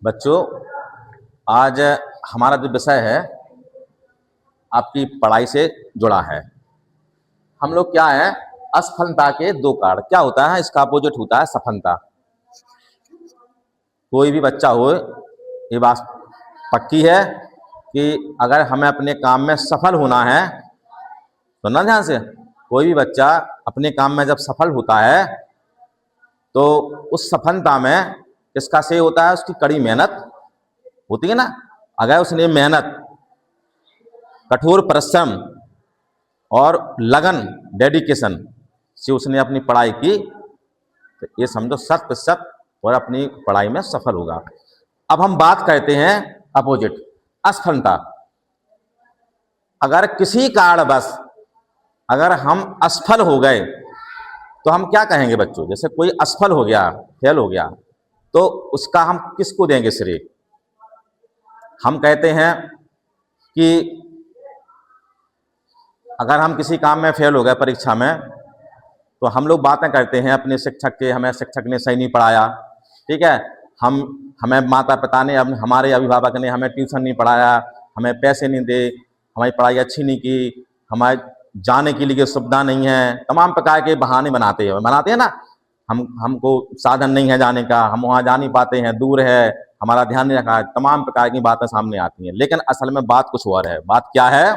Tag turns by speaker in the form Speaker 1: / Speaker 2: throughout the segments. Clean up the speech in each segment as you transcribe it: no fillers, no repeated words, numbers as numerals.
Speaker 1: बच्चों, आज हमारा जो विषय है आपकी पढ़ाई से जुड़ा है। हम लोग क्या है, असफलता के दो कारण। क्या होता है, इसका अपोजिट होता है सफलता। कोई भी बच्चा हो, ये बात पक्की है कि अगर हमें अपने काम में सफल होना है, तो ना ध्यान से, कोई भी बच्चा अपने काम में जब सफल होता है तो उस सफलता में इसका श्रेय होता है उसकी कड़ी मेहनत होती है ना। अगर उसने मेहनत, कठोर परिश्रम और लगन, डेडिकेशन से उसने अपनी पढ़ाई की, तो ये समझो 100% और अपनी पढ़ाई में सफल होगा। अब हम बात करते हैं अपोजिट, असफलता। अगर किसी कारणवश अगर हम असफल हो गए तो हम क्या कहेंगे बच्चों? जैसे कोई असफल हो गया, फेल हो गया, तो उसका हम किसको देंगे श्रेय? हम कहते हैं कि अगर हम किसी काम में फेल हो गए परीक्षा में, तो हम लोग बातें करते हैं अपने शिक्षक के, हमें शिक्षक ने सही नहीं पढ़ाया, ठीक है, हमें माता पिता ने, हमारे अभिभावक ने हमें ट्यूशन नहीं पढ़ाया, हमें पैसे नहीं दे, हमारी पढ़ाई अच्छी नहीं की, हमारे जाने के लिए सुविधा नहीं है, तमाम प्रकार के बहाने बनाते हैं ना। हमको साधन नहीं है जाने का, हम वहाँ जा नहीं पाते हैं, दूर है, हमारा ध्यान नहीं रखा, तमाम प्रकार की बातें सामने आती हैं। लेकिन असल में बात कुछ और है। बात क्या है?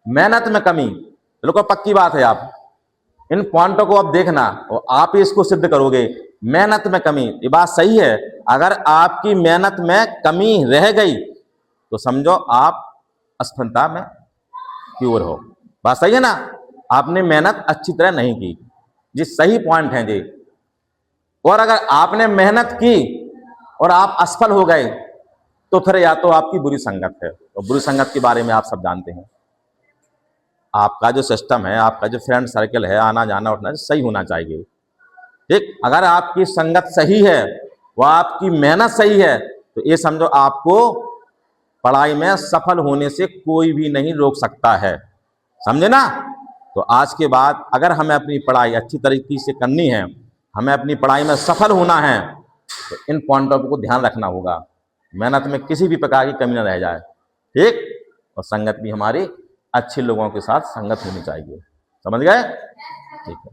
Speaker 1: मेहनत में कमी। बिल्कुल पक्की बात है। आप इन पॉइंटों को अब देखना और आप ही इसको सिद्ध करोगे। मेहनत में कमी, ये बात सही है। अगर आपकी मेहनत में कमी रह गई तो समझो आप असफलता में की ओर हो। बात सही है ना? आपने मेहनत अच्छी तरह नहीं की जी, सही पॉइंट है जी। और अगर आपने मेहनत की और आप असफल हो गए तो फिर या तो आपकी बुरी संगत है, और बुरी संगत के बारे में आप सब जानते हैं। आपका जो सिस्टम है, आपका जो फ्रेंड सर्कल है, आना जाना उठना सही होना चाहिए, ठीक। अगर आपकी संगत सही है, वह आपकी मेहनत सही है, तो ये समझो आपको पढ़ाई में सफल होने से कोई भी नहीं रोक सकता है। समझे ना? तो आज के बाद अगर हमें अपनी पढ़ाई अच्छी तरीके से करनी है, हमें अपनी पढ़ाई में सफल होना है, तो इन पॉइंटों को ध्यान रखना होगा। मेहनत में किसी भी प्रकार की कमी न रह जाए, ठीक। और संगत भी हमारी अच्छे लोगों के साथ संगत होनी चाहिए। समझ गए? ठीक है।